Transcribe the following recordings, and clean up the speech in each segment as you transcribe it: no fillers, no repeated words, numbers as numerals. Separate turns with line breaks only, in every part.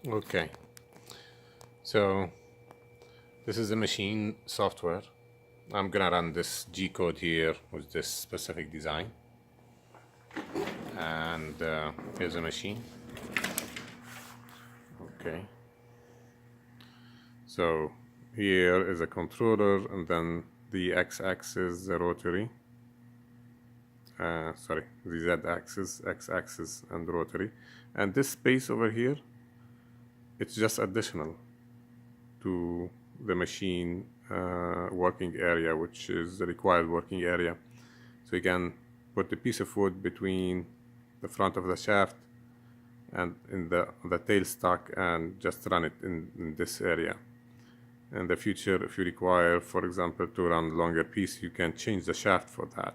Okay, so this is the machine software. I'm gonna run this G code here with this specific design, and here's the machine. Okay, so here is a controller, and then the x-axis, the rotary. Sorry, the z-axis, x-axis, and rotary. And this space over here, it's just additional to the machine working area, which is the required working area. So you can put a piece of wood between the front of the shaft and in the tailstock and just run it in this area. In the future, if you require, for example, to run longer piece, you can change the shaft for that.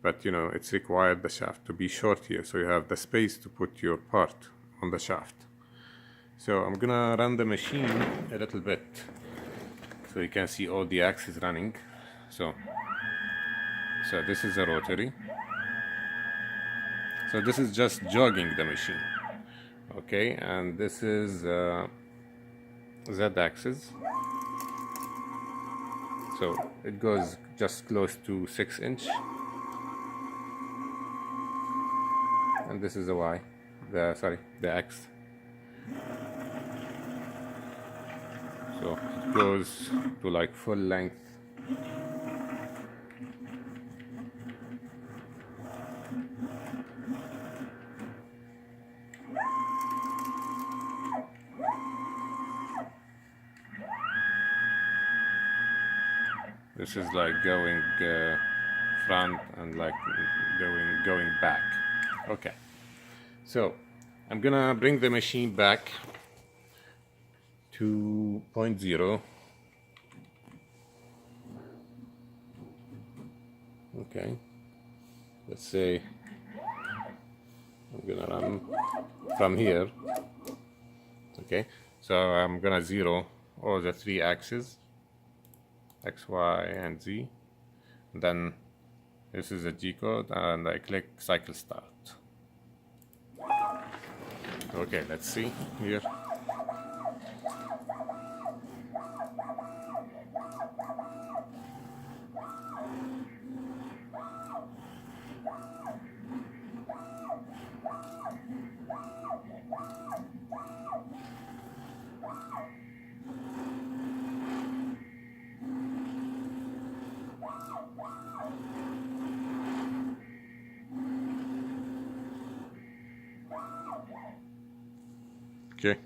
But you know, it's required the shaft to be short here, so you have the space to put your part on the shaft. So I'm gonna run the machine a little bit so you can see all the axes running. So this is a rotary. So this is just jogging the machine. Okay, and this is z-axis. So it goes just close to 6 inch. And this is the Y, the X. So it goes to like full length. This is like going front and like going back. Okay, so I'm gonna bring the machine back to 0.0. Okay, let's say I'm gonna run from here. Okay, so I'm gonna zero all the 3 axes, X, Y, and Z. And then this is a G code, and I click cycle start. Okay, let's see here. Okay.